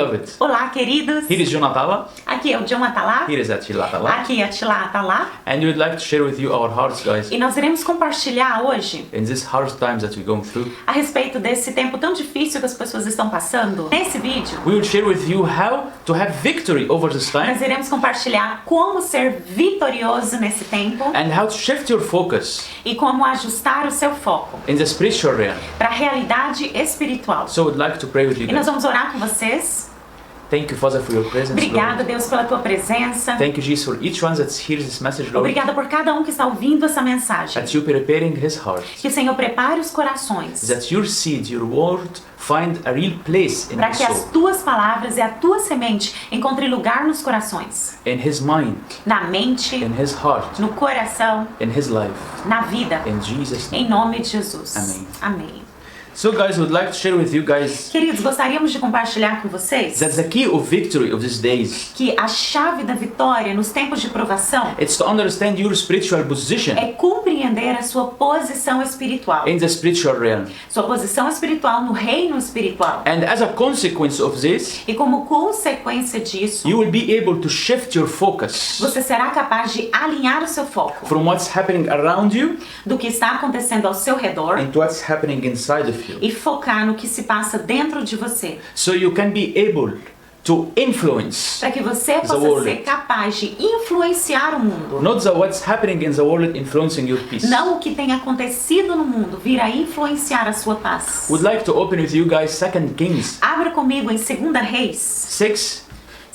Beloved. Olá, queridos. Here is Jonathan Atala. Aqui é o John Atala. Here is Attila Atala. Aqui é a Attila Atala. And we would like to share with you our hearts, guys, E nós iremos compartilhar hoje in these hard times that we're going through. a respeito desse tempo tão difícil que as pessoas estão passando. Nesse vídeo, We will share with you how to have victory over this time nós iremos compartilhar como ser vitorioso nesse tempo and how to shift your focus e como ajustar o seu foco in the spiritual realm. para a realidade espiritual. So we'd like to pray with you E nós guys. vamos orar com vocês. Thank you, Father, for your presence, Obrigada, Lord. Deus, pela tua presença. Thank you, Jesus, for each one that hears this message, Lord. Obrigada por cada um que está ouvindo essa mensagem. That you preparing his heart. Que o Senhor prepare os corações That your seed, your word, find a real place in para his que as soul, tuas palavras e a tua semente encontrem lugar nos corações, in his mind, na mente, in his heart, no coração, in his life. na vida. In Jesus' name. Em nome de Jesus. Amém. Amém. So, guys, we'd like to share with you guys Queridos, gostaríamos de compartilhar com vocês that the key of victory of these days, que a chave da vitória nos tempos de provação it's to understand your spiritual position é compreender a sua posição espiritual. in the spiritual realm. Sua posição espiritual no reino espiritual. And as a consequence of this, E como consequência disso, you will be able to shift your focus você será capaz de alinhar o seu foco from what's happening around you do que está acontecendo ao seu redor into what's happening inside of you. e focar no que se passa dentro de você, So you can be able to influence para que você the possa world. ser capaz de influenciar o mundo. Not what's happening in the world influencing your peace. Não o que tem acontecido no mundo vir a influenciar a sua paz. Would like to open with you guys 2 Kings Abra comigo em 2 Reis. 6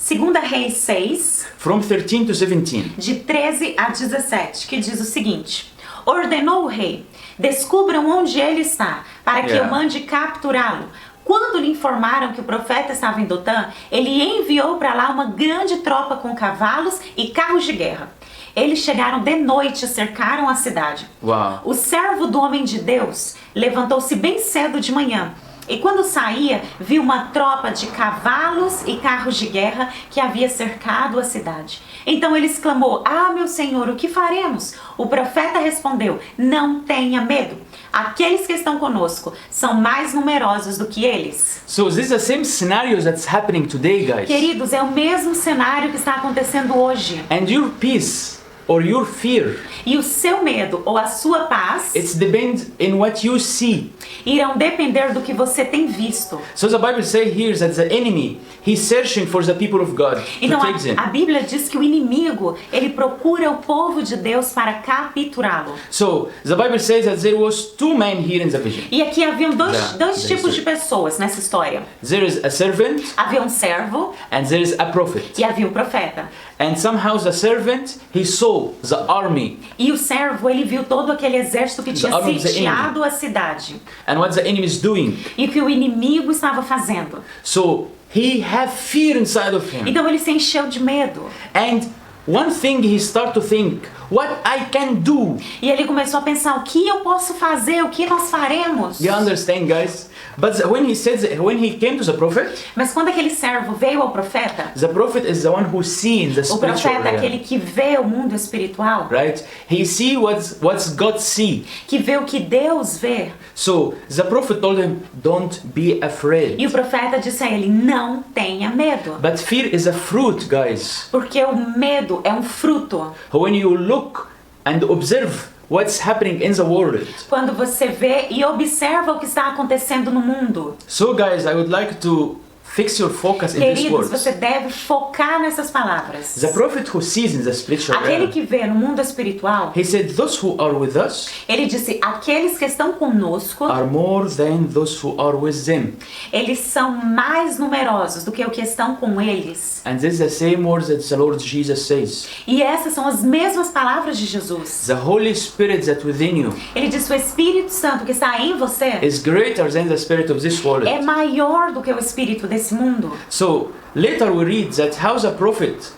2 Reis 6, from 13 to 17. de 13 a 17, que diz o seguinte: ordenou o rei, descubram onde ele está, para que eu mande capturá-lo. Quando lhe informaram que o profeta estava em Dotã, ele enviou para lá uma grande tropa com cavalos e carros de guerra. Eles chegaram de noite e cercaram a cidade. Wow. O servo do homem de Deus levantou-se bem cedo de manhã. E quando saía, viu uma tropa de cavalos e carros de guerra que havia cercado a cidade. Então ele exclamou: ah, meu senhor, o que faremos? O profeta respondeu: não tenha medo. Aqueles que estão conosco são mais numerosos do que eles. So this is the same scenario that's happening today, guys. Queridos, é o mesmo cenário que está acontecendo hoje. And your peace or your fear, E o seu medo ou a sua paz it depends in what you see. irão depender do que você tem visto. So the Bible says here that the enemy, he's searching for the people of God to Então take them. a Bíblia diz que o inimigo, ele procura o povo de Deus para capturá-lo. So the Bible says that there was 2 men here in the vision. E aqui haviam dois Da tipos de história. pessoas nessa história. There is a servant Havia um servo and there is a prophet. e havia um profeta. And somehow the servant, he saw the army E o servo, ele viu todo aquele exército que tinha army of the sitiado a cidade. and what the enemy is doing. E o que o inimigo estava fazendo. So he have fear inside of him. Então ele se encheu de medo. And one thing he start to think, what I can do. E ele começou a pensar: o que eu posso fazer? O que nós faremos? You understand, guys? But when he came to the prophet, Mas quando aquele servo veio ao profeta, the prophet is the one who sees the o spiritual profeta é aquele realm, que vê o mundo espiritual, right? He see what's God see. que vê o que Deus vê. So the prophet told him, don't be afraid. E o profeta disse a ele: não tenha medo. But fear is a fruit, guys. Porque o medo é um fruto. When you look and observe what's happening in the world. Quando você vê e observa o que está acontecendo no mundo. So guys, I would like to fix your focus in these Queridos, words. você deve focar nessas palavras. The prophet who sees in the spiritual Aquele realm, que vê no mundo espiritual, he said, those who are with us ele disse: aqueles que estão conosco, are more than those who are with them. eles são mais numerosos do que o que estão com eles. And this is the same words that the Lord Jesus says. E essas são as mesmas palavras de Jesus. The Holy Spirit that within you Ele diz: o Espírito Santo que está em você is greater than the spirit of this world. é maior do que o espírito desse mundo. So later we read that how the prophet,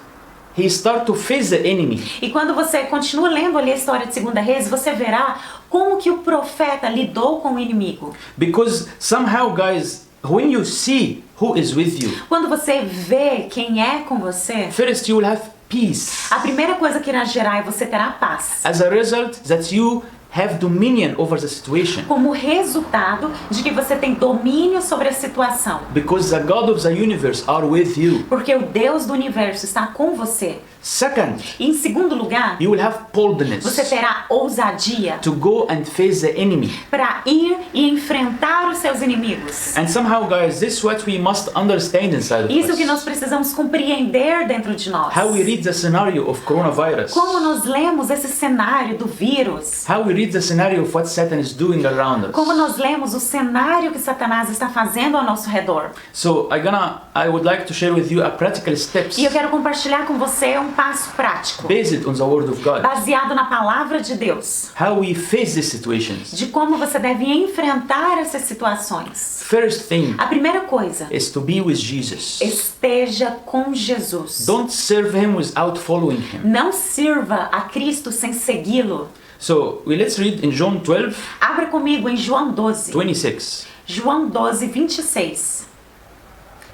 he start to face the enemy. E quando você continua lendo ali a história de 2 Reis, você verá como que o profeta lidou com o inimigo. Because somehow, guys, when you see who is with you, Quando você vê quem é com você, first you will have peace. a primeira coisa que irá gerar é você terá paz. As a result, that you have dominion over the situation. como resultado de que você tem domínio sobre a situação. Because the God of the universe are with you. Porque o Deus do universo está com você. Second, E em segundo lugar, you will have você boldness terá ousadia to go and face the enemy. para ir e enfrentar os seus inimigos. And somehow, guys, this is what we must understand inside of Isso que nós us. precisamos compreender dentro de nós. How we read the scenario of coronavirus. Como nós lemos esse cenário do vírus. How we read the scenario of what Satan is doing around us. Como nós lemos o cenário que Satanás está fazendo ao nosso redor. So I would like to share with you a practical steps E eu quero compartilhar com você um passo prático, based on the word of God. baseado na palavra de Deus, How we face these situations. de como você deve enfrentar essas situações. First thing A primeira coisa, is to be with Jesus. esteja com Jesus. Don't serve him without following him. Não sirva a Cristo sem segui-lo. So let's read in John 12, Abra comigo em João 12. 26. João 12, 26.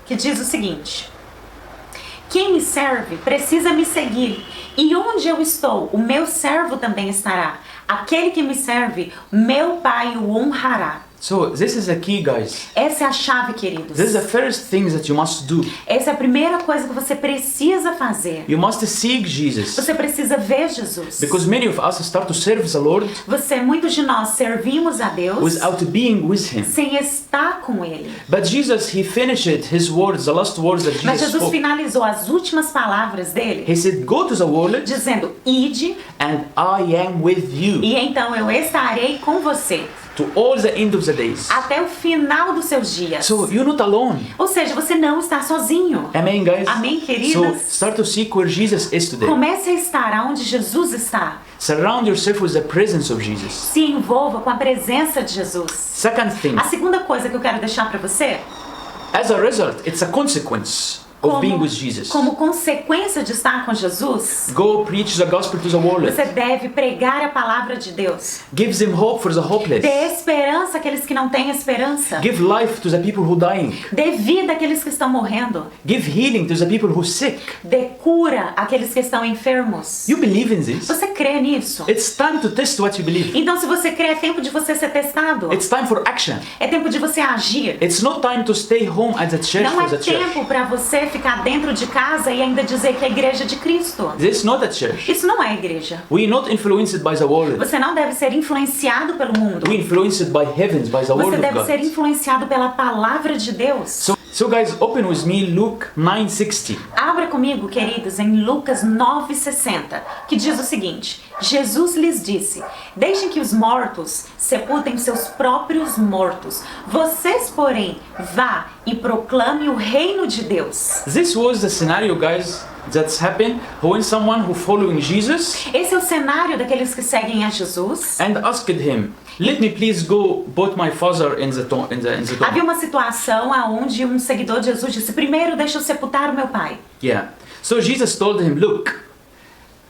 Que diz o seguinte: quem me serve precisa me seguir, e onde eu estou, o meu servo também estará. Aquele que me serve, meu Pai o honrará. So this is the key, guys. Essa é a chave, queridos. This is the first thing that you must do. Essa é a primeira coisa que você precisa fazer. You must seek Jesus. Você precisa ver Jesus. Because many of us start to serve the Lord Muitos de nós servimos a Deus without being with him. sem estar com Ele. But Jesus, he finished his words, the last words that Mas Jesus Jesus spoke. finalizou as últimas palavras dele He said, go to the world dizendo: ide, and I am with you e então eu estarei com você to all the end of the days. até o final dos seus dias. So you're not alone. Ou seja, você não está sozinho. Amen, guys? Amém, So queridos? start to seek where Jesus is today. Comece a estar aonde Jesus está. Surround yourself with the presence of Jesus. Se envolva com a presença de Jesus. Second thing, A segunda coisa que eu quero deixar para você, as a result, it's a consequence of being with Jesus. como consequência de estar com Jesus, Go preach the gospel to the world. você deve pregar a palavra de Deus. Give them hope for the hopeless. Dê esperança àqueles que não têm esperança. Give life to the people who dying. Dê vida àqueles que estão morrendo. Give healing to the people who sick. Dê cura àqueles que estão enfermos. You believe in this? Você crê nisso? It's time to test what you believe. Então, se você crê, é tempo de você ser testado. It's time for action. É tempo de você agir. It's not time to stay home at the church Não for é the church. tempo para você ficar dentro de casa e ainda dizer que é a igreja de Cristo. This is not a church. Isso não é igreja. We not influenced by the world. Você não deve ser influenciado pelo mundo. We influenced by heavens, by the word Você of deve God. ser influenciado pela palavra de Deus. So guys, open with me Luke 9:60. Abra comigo, queridos, em Lucas 9,60, que diz o seguinte: Jesus lhes disse: deixem que os mortos sepultem seus próprios mortos. Vocês, porém, vá e proclame o reino de Deus. This was the scenario, guys, that's happened when someone who following Jesus Esse é o cenário daqueles que seguem a Jesus. and asked him, "Let me please go put my father in the tomb." Havia uma situação onde um seguidor de Jesus disse: primeiro deixa eu sepultar o meu pai. Yeah. So Jesus told him, "Look,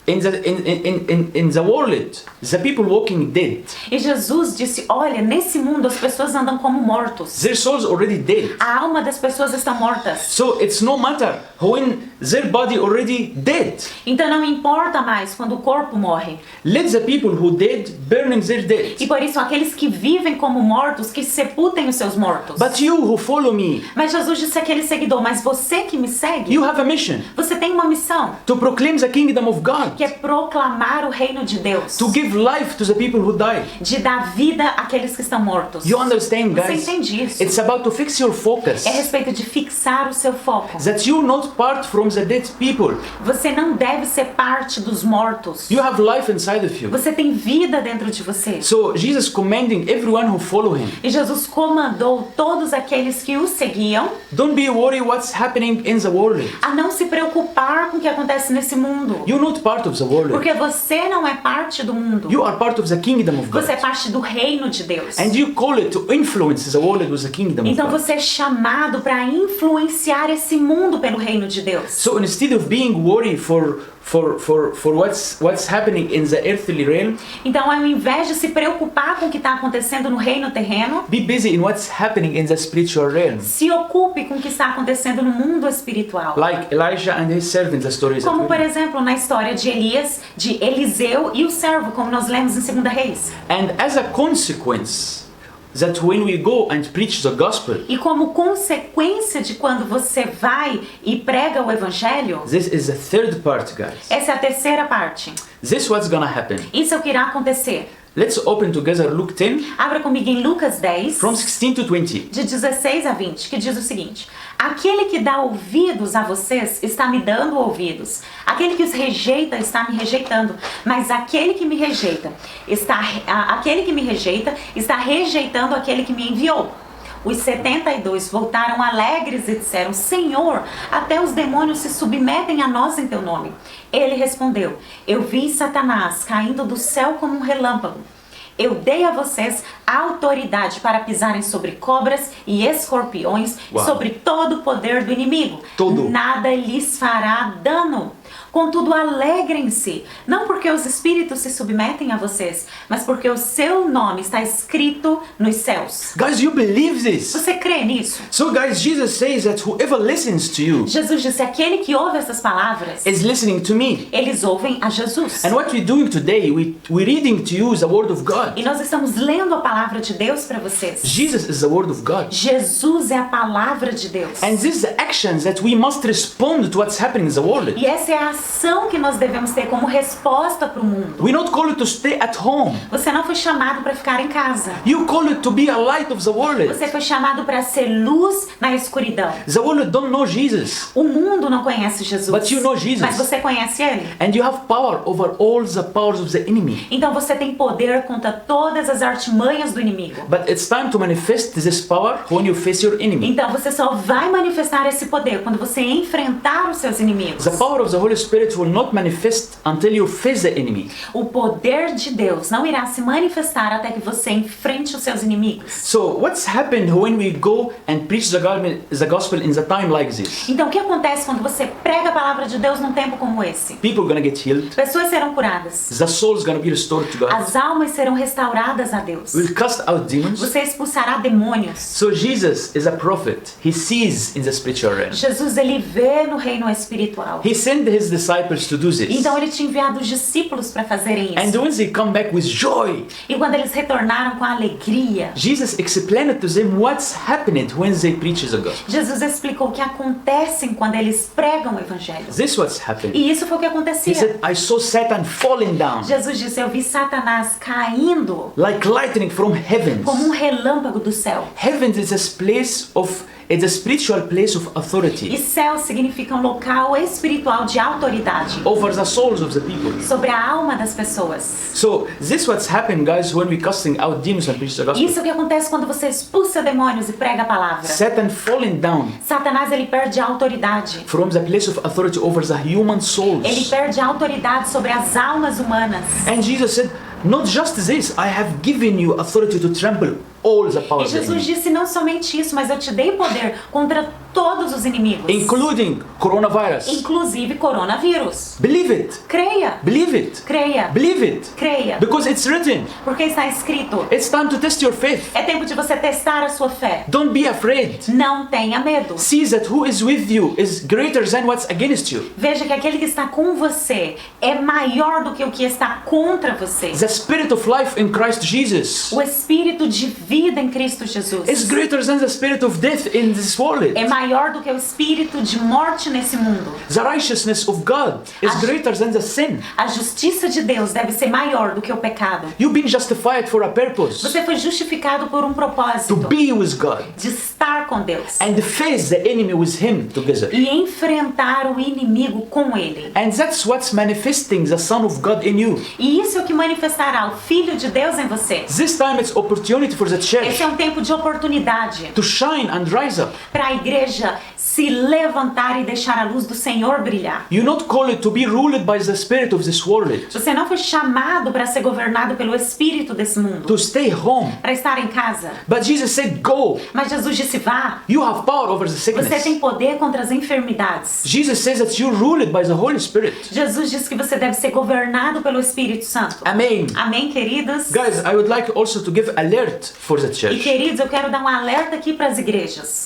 in the world, the people walking dead, E Jesus disse: olha, nesse mundo as pessoas andam como mortos. their souls already dead. A alma das pessoas estão mortas. So it's no matter when their body already dead. Então não importa mais quando o corpo morre. Let the people who dead burning their dead. E por isso aqueles que vivem como mortos, que sepultem os seus mortos. But you who follow me, Mas Jesus disse àquele seguidor: mas você que me segue, you have a mission você tem uma missão, to proclaim the kingdom of God, que é proclamar o reino de Deus. to give life to the people who die. De dar vida àqueles que estão mortos. You understand, Você guys? entende isso? It's about to fix your focus. É a respeito de fixar o seu foco. That you not part from the dead people. Você não deve ser parte dos mortos. You have life inside of you. Você tem vida dentro de você. So Jesus commanding everyone who follow him, E Jesus comandou todos aqueles que o seguiam don't be worried what's happening in the world. a não se preocupar com o que acontece nesse mundo. You're not part of the world. Porque você não é parte do mundo. You are part of the kingdom of God. Você é parte do reino de Deus. And you call it to influence the world with the kingdom of Então God. você é chamado para influenciar esse mundo pelo reino de Deus. So instead of being worried for what's happening in the earthly realm, Então, ao invés de se preocupar com o que está acontecendo no reino terreno, be busy in what's happening in the spiritual realm. se ocupe com o que está acontecendo no mundo espiritual. Like Elijah and his servants, the stories that Como, we por read. exemplo, na história de Elias, de Eliseu e o servo, como nós lemos em 2 Reis. And as a consequence, that when we go and preach the gospel, E como consequência de quando você vai e prega o evangelho, this is the third part, guys. essa é a terceira parte. This what's gonna happen. Isso é o que irá acontecer. Let's open together Luke 10 Abra comigo em Lucas 10, from 16 to 20. de 16 a 20, que diz o seguinte: Aquele que dá ouvidos a vocês está me dando ouvidos. Aquele que os rejeita está me rejeitando. Mas aquele que me rejeita está rejeitando aquele que me enviou. Os 72 voltaram alegres e disseram: Senhor, até os demônios se submetem a nós em teu nome. Ele respondeu: Eu vi Satanás caindo do céu como um relâmpago. Eu dei a vocês autoridade para pisarem sobre cobras e escorpiões, Uau. sobre todo o poder do inimigo. Todo. Nada lhes fará dano. Contudo, alegrem-se, não porque os espíritos se submetem a vocês, mas porque o seu nome está escrito nos céus. Guys, you believe this? Você crê nisso? So guys, Jesus says that whoever listens to you Jesus disse: aquele que ouve essas palavras, is listening to me. eles ouvem a Jesus. And what we're doing today, we're reading to you the word of God. E nós estamos lendo a palavra de Deus para vocês. Jesus is the word of God. Jesus é a palavra de Deus. And this is the actions that we must respond to what's happening in the world. E essa é a ação que nós devemos ter como resposta para o mundo. We're not called to stay at home. Você não foi chamado para ficar em casa. You called to be a light of the world. Você foi chamado para ser luz na escuridão. The world don't know Jesus. O mundo não conhece Jesus. But you know Jesus. Mas você conhece ele. And you have power over all the powers of the enemy. Então você tem poder contra todas as artimanhas do inimigo. But it's time to manifest this power when you face your enemy. Então você só vai manifestar esse poder quando você enfrentar os seus inimigos. The power of the Holy Spirit will not manifest until you face the enemy. O poder de Deus não irá se manifestar até que você enfrente os seus inimigos. So what's happened when we go and preach the gospel in the time like this? Então o que acontece quando você prega a palavra de Deus num tempo como esse? People gonna get healed. Pessoas serão curadas. The soul's gonna be restored to God. As almas serão restauradas a Deus. We'll cast out demons. Você expulsará demônios. So Jesus is a prophet. He sees in the spiritual realm. Jesus, ele vê no reino espiritual. He sent his disciples to do this. Então ele tinha enviado os discípulos para fazerem And isso. when they come back with joy, E quando eles retornaram com alegria, Jesus explained to them what's happening when they preach the gospel. Jesus explicou o que acontece quando eles pregam o evangelho. This what's happening. E isso foi o que He acontecia. said, I saw Satan falling down Jesus disse: eu vi Satanás caindo like lightning from heavens. como um relâmpago do céu. Heaven is a place of, it's a spiritual place of E authority céu significa um local espiritual de autoridade over the souls of the people. sobre a alma das pessoas. So this what's happened, guys, when we casting out demons and preach the gospel. Isso é o que acontece quando você expulsa demônios e prega a palavra. Satan falling down Satanás, ele perde a autoridade. from the place of authority over the human Ele souls. perde a autoridade sobre as almas humanas. And Jesus said, not just this, I have given you authority to trample all the E powers of the Jesus enemy, disse: não somente isso, mas eu te dei poder contra todos os inimigos, including coronavirus. inclusive coronavírus. Believe it. Creia, Believe it. creia, Believe it. creia, Because it's written. porque está escrito. It's time to test your faith. É tempo de você testar a sua fé. Don't be afraid. Não tenha medo. See that who is with you is greater than what's against you. Veja que aquele que está com você é maior do que o que está contra você. The spirit of life in Christ Jesus O espírito de vida em Cristo Jesus is greater than the spirit of death in this world. é maior do que o espírito de morte nesse mundo. The righteousness of God is greater than the sin. A justiça de Deus deve ser maior do que o pecado. You've been justified for a purpose, Você foi justificado por um to propósito, be with God de estar com Deus and face the enemy with Him together. e enfrentar o inimigo com ele. And that's what's manifesting the Son of God in you. E isso é o que manifestará o Filho de Deus em você. This time it's opportunity for the church Esse é um tempo de oportunidade to shine and rise up. para a igreja se levantar e deixar a luz do Senhor brilhar. You're not called to be ruled by the spirit of this world, Você não foi chamado para ser governado pelo espírito desse mundo, to stay home. para estar em casa. But Jesus said, go. Mas Jesus disse: vá. You have power over the Você sickness. tem poder contra as enfermidades. Jesus says that you're ruled by the Holy Spirit. Jesus disse que você deve ser governado pelo Espírito Santo. Amen. Amém, queridos? Guys, I would like also to give alert for the E church. queridos, eu quero dar um alerta aqui para as igrejas.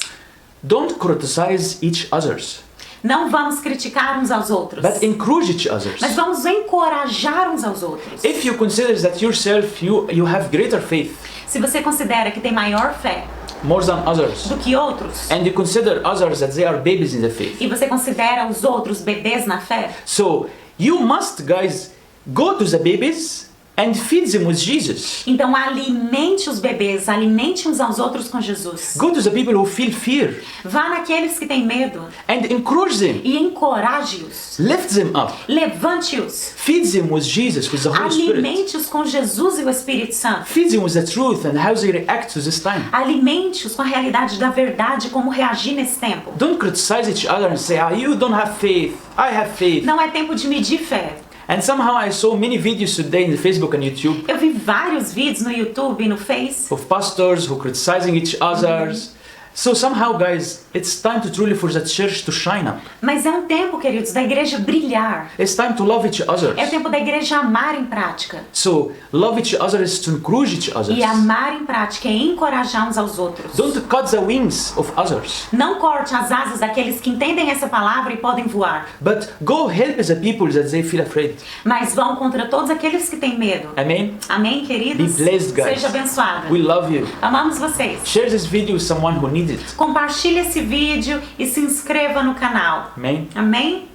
Don't criticize each others. Não vamos criticar uns aos outros, but encourage each other. mas vamos encorajar uns aos outros. If you consider that yourself, you have greater faith Se você considera que tem maior fé more than others, do que outros, and you consider others that they are babies in the faith, e você considera os outros bebês na fé, so you must, guys, go to the babies and feed them with Jesus. então alimente os bebês, alimente uns aos outros com Jesus. Go to the people who feel fear Vá naqueles que têm medo and encourage them. e encoraje-os. Lift them up. Levante-os. Feed them with Jesus, with the Holy Spirit. Alimente-os com Jesus e o Espírito Santo. Feed them with the truth and how they react to this time. Alimente-os com a realidade da verdade, como reagir nesse tempo. Don't criticize each other and say, you don't have faith, I have faith. Não é tempo de medir fé. And somehow I saw many videos today in the Facebook and YouTube Eu vi vários vídeos no YouTube e no Face of pastors who criticizing each others. So somehow, guys, it's time to truly for the church to shine up. Mas é um tempo, queridos, da igreja brilhar. It's time to love each other. É o tempo da igreja amar em prática. So love each other is to encourage each other. E amar em prática é encorajar uns aos outros. Don't cut the wings of others, Não corte as asas daqueles que entendem essa palavra e podem voar. but go help the people that they feel afraid. Mas vão contra todos aqueles que têm medo. Amen. Amém, queridos? Be blessed, guys. Seja abençoado. We love you. Amamos vocês. Share this video with someone who needs it. Compartilhe esse vídeo e se inscreva no canal. Amen. Amém?